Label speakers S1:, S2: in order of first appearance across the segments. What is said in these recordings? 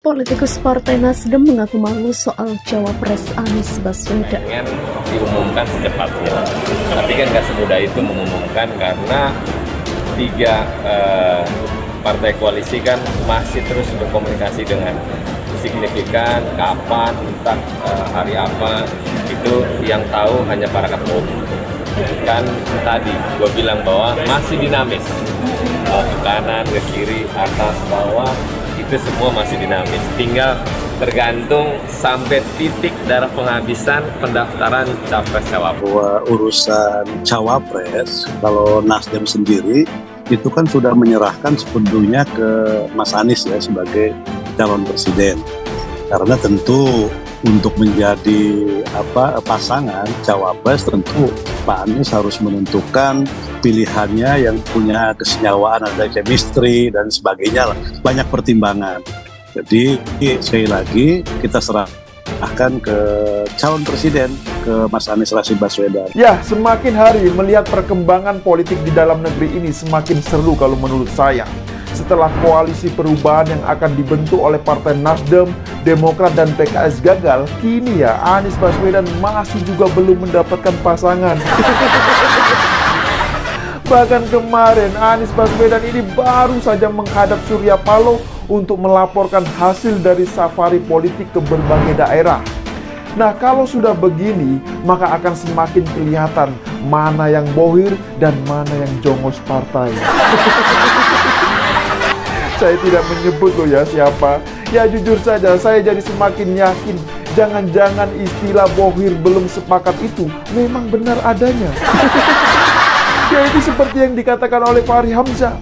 S1: Politikus Partai Nasdem mengaku malu soal cawapres Anies Baswedan.
S2: Pengen diumumkan secepatnya, tapi kan nggak semudah itu mengumumkan karena tiga partai koalisi kan masih terus berkomunikasi dengan signifikan, kapan, entah hari apa, itu yang tahu hanya para ketua umum. Kan tadi gue bilang bahwa masih dinamis, ke kanan, ke kiri, atas, bawah, itu semua masih dinamis. Tinggal tergantung sampai titik darah penghabisan pendaftaran capres-cawapres.
S3: Bahwa urusan cawapres, kalau Nasdem sendiri itu kan sudah menyerahkan sepenuhnya ke Mas Anies ya sebagai calon presiden. Karena tentu untuk menjadi pasangan cawapres, tentu Pak Anies harus menentukan pilihannya yang punya kesenyawaan, ada chemistry dan sebagainya, banyak pertimbangan. Jadi sekali lagi kita serahkan ke calon presiden, ke Mas Anies Rashid Baswedan.
S4: Ya, semakin hari melihat perkembangan politik di dalam negeri ini semakin seru kalau menurut saya. Setelah koalisi perubahan yang akan dibentuk oleh Partai Nasdem, Demokrat, dan PKS gagal, kini ya Anies Baswedan masih juga belum mendapatkan pasangan. Bahkan kemarin Anies Baswedan ini baru saja menghadap Surya Paloh untuk melaporkan hasil dari safari politik ke berbagai daerah. Nah, kalau sudah begini, maka akan semakin kelihatan mana yang bohir dan mana yang jongos partai. Saya tidak menyebut loh ya siapa. Ya jujur saja, saya jadi semakin yakin jangan-jangan istilah bohir belum sepakat itu memang benar adanya. Ya itu seperti yang dikatakan oleh Fahri Hamzah.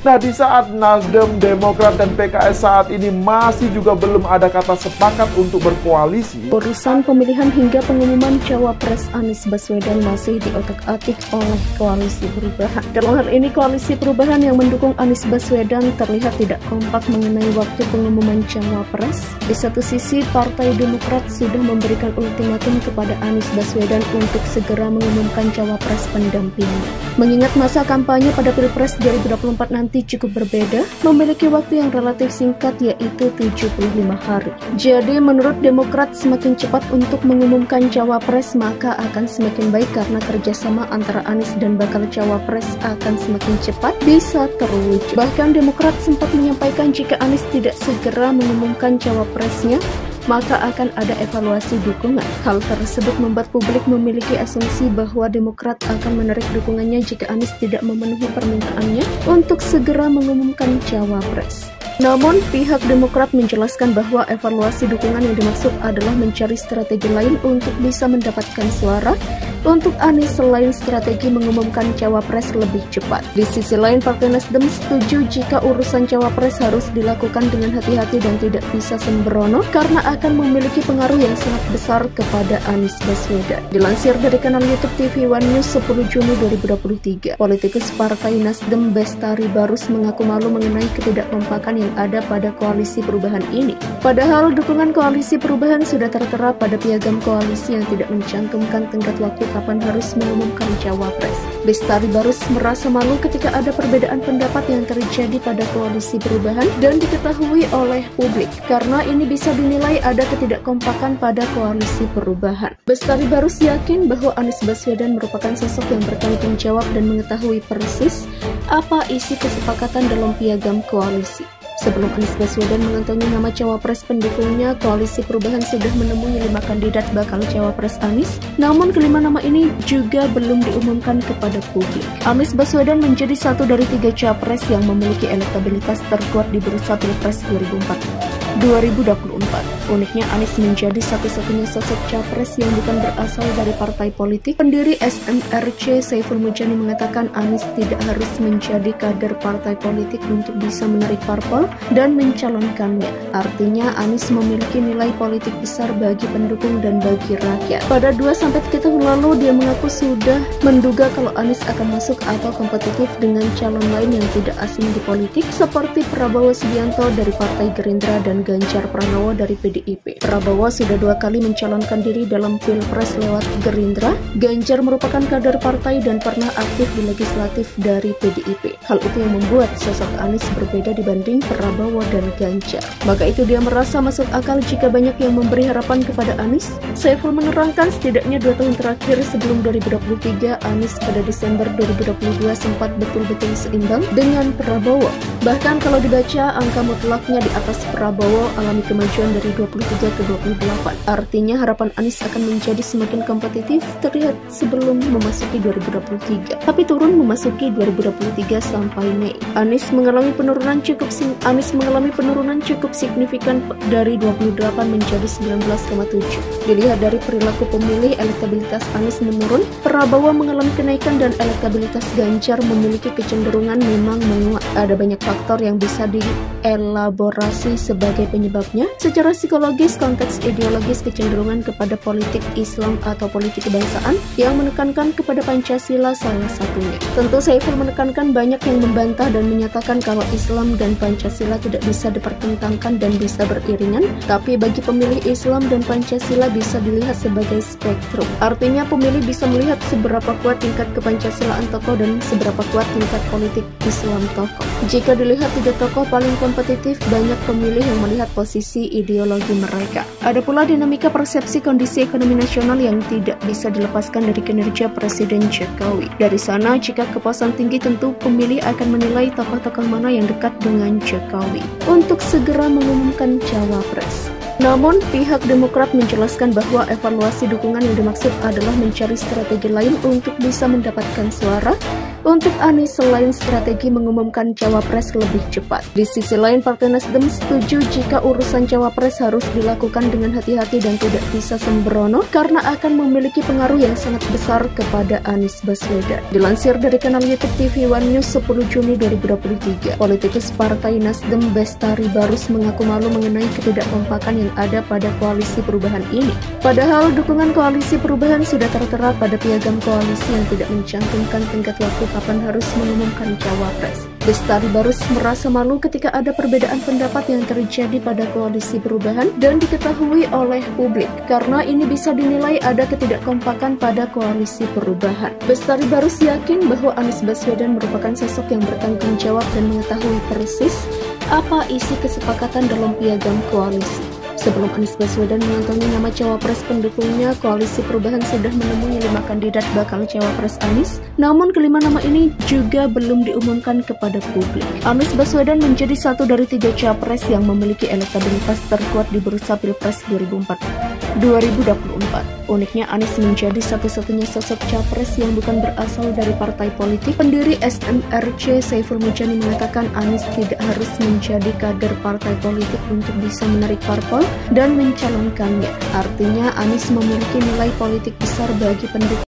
S4: Nah, di saat Nasdem, Demokrat, dan PKS saat ini masih juga belum ada kata sepakat untuk berkoalisi,
S1: urusan pemilihan hingga pengumuman cawapres Anies Baswedan masih diotak-atik oleh koalisi perubahan. Dalam hal ini, koalisi perubahan yang mendukung Anies Baswedan terlihat tidak kompak mengenai waktu pengumuman cawapres. Di satu sisi, Partai Demokrat sudah memberikan ultimatum kepada Anies Baswedan untuk segera mengumumkan cawapres pendampingnya. Mengingat masa kampanye pada Pilpres 2024 nanti cukup berbeda, memiliki waktu yang relatif singkat yaitu 75 hari. Jadi menurut Demokrat, semakin cepat untuk mengumumkan cawapres maka akan semakin baik karena kerjasama antara Anies dan bakal cawapres akan semakin cepat bisa terwujud. Bahkan Demokrat sempat menyampaikan jika Anies tidak segera mengumumkan cawapresnya, maka akan ada evaluasi dukungan. Hal tersebut membuat publik memiliki asumsi bahwa Demokrat akan menarik dukungannya jika Anies tidak memenuhi permintaannya untuk segera mengumumkan cawapres. Namun, pihak Demokrat menjelaskan bahwa evaluasi dukungan yang dimaksud adalah mencari strategi lain untuk bisa mendapatkan suara untuk Anies selain strategi mengumumkan cawapres lebih cepat. Di sisi lain, Partai Nasdem setuju jika urusan cawapres harus dilakukan dengan hati-hati dan tidak bisa sembrono karena akan memiliki pengaruh yang sangat besar kepada Anies Baswedan. Dilansir dari kanal YouTube TV One News 10 Juni 2023, politikus Partai Nasdem Bestari Barus mengaku malu mengenai ketidakkompakan yang ada pada koalisi perubahan ini. Padahal dukungan koalisi perubahan sudah tertera pada piagam koalisi yang tidak mencantumkan tenggat waktu kapan harus mengumumkan cawapres. Bestari Barus merasa malu ketika ada perbedaan pendapat yang terjadi pada koalisi perubahan dan diketahui oleh publik, karena ini bisa dinilai ada ketidakkompakan pada koalisi perubahan. Bestari Barus yakin bahwa Anies Baswedan merupakan sosok yang bertanggung jawab dan mengetahui persis apa isi kesepakatan dalam piagam koalisi. Sebelum Anies Baswedan mengantongi nama cawapres pendukungnya, koalisi perubahan sudah menemui 5 kandidat bakal cawapres Anies, namun kelima nama ini juga belum diumumkan kepada publik. Anies Baswedan menjadi satu dari 3 capres yang memiliki elektabilitas terkuat di bursa Pilpres 2024. Uniknya, Anies menjadi satu-satunya sosok capres yang bukan berasal dari partai politik. Pendiri SMRC Saiful Mujani mengatakan Anies tidak harus menjadi kader partai politik untuk bisa menarik parpol dan mencalonkannya. Artinya Anies memiliki nilai politik besar bagi pendukung dan bagi rakyat. Pada 2-3 tahun lalu dia mengaku sudah menduga kalau Anies akan masuk atau kompetitif dengan calon lain yang tidak asing di politik seperti Prabowo Subianto dari Partai Gerindra dan dan Ganjar Pranowo dari PDIP. Prabowo sudah 2 kali mencalonkan diri dalam Pilpres lewat Gerindra. Ganjar merupakan kader partai dan pernah aktif di legislatif dari PDIP. Hal itu yang membuat sosok Anies berbeda dibanding Prabowo dan Ganjar. Maka itu dia merasa masuk akal jika banyak yang memberi harapan kepada Anies. Saiful menerangkan setidaknya 2 tahun terakhir sebelum 2023, Anies pada Desember 2022 sempat betul-betul seimbang dengan Prabowo. Bahkan kalau dibaca, angka mutlaknya di atas Prabowo alami kemajuan dari 23 ke 28. Artinya harapan Anies akan menjadi semakin kompetitif terlihat sebelum memasuki 2023. Tapi turun memasuki 2023 sampai Mei. Anies mengalami penurunan cukup signifikan dari 28 menjadi 19,7. Dilihat dari perilaku pemilih, elektabilitas Anies menurun. Prabowo mengalami kenaikan dan elektabilitas Ganjar memiliki kecenderungan memang menguat. Ada banyak faktor yang bisa dielaborasi sebagai penyebabnya. Secara psikologis, konteks ideologis kecenderungan kepada politik Islam atau politik kebangsaan yang menekankan kepada Pancasila salah satunya. Tentu Saiful menekankan banyak yang membantah dan menyatakan kalau Islam dan Pancasila tidak bisa dipertentangkan dan bisa beriringan, tapi bagi pemilih Islam dan Pancasila bisa dilihat sebagai spektrum. Artinya pemilih bisa melihat seberapa kuat tingkat kepancasilaan tokoh dan seberapa kuat tingkat politik Islam tokoh. Jika dilihat 3 tokoh paling kompetitif, banyak pemilih yang melihat posisi ideologi mereka. Ada pula dinamika persepsi kondisi ekonomi nasional yang tidak bisa dilepaskan dari kinerja Presiden Jokowi. Dari sana, jika kepuasan tinggi tentu pemilih akan menilai tokoh-tokoh mana yang dekat dengan Jokowi untuk segera mengumumkan cawapres. Namun, pihak Demokrat menjelaskan bahwa evaluasi dukungan yang dimaksud adalah mencari strategi lain untuk bisa mendapatkan suara untuk Anies selain strategi mengumumkan cawapres lebih cepat. Di sisi lain, Partai Nasdem setuju jika urusan cawapres harus dilakukan dengan hati-hati dan tidak bisa sembrono karena akan memiliki pengaruh yang sangat besar kepada Anies Baswedan. Dilansir dari kanal YouTube TV One News 10 Juni 2023, politikus Partai Nasdem Bestari Barus mengaku malu mengenai ketidakkompakan yang ada pada koalisi perubahan ini. Padahal dukungan koalisi perubahan sudah tertera pada piagam koalisi yang tidak mencantumkan tenggat waktu kapan harus mengumumkan cawapres. Bestari Barus merasa malu ketika ada perbedaan pendapat yang terjadi pada koalisi perubahan dan diketahui oleh publik, karena ini bisa dinilai ada ketidakkompakan pada koalisi perubahan. Bestari Barus yakin bahwa Anies Baswedan merupakan sosok yang bertanggung jawab dan mengetahui persis apa isi kesepakatan dalam piagam koalisi. Sebelum Anies Baswedan mengantongi nama cawapres pendukungnya, koalisi perubahan sudah menemui 5 kandidat bakal cawapres Anies. Namun kelima nama ini juga belum diumumkan kepada publik. Anies Baswedan menjadi satu dari 3 capres yang memiliki elektabilitas terkuat di bursa Pilpres 2024. Uniknya, Anies menjadi satu-satunya sosok capres yang bukan berasal dari partai politik. Pendiri SMRC Saiful Mujani mengatakan Anies tidak harus menjadi kader partai politik untuk bisa menarik parpol dan mencalonkannya. Artinya Anies memiliki nilai politik besar bagi pendukung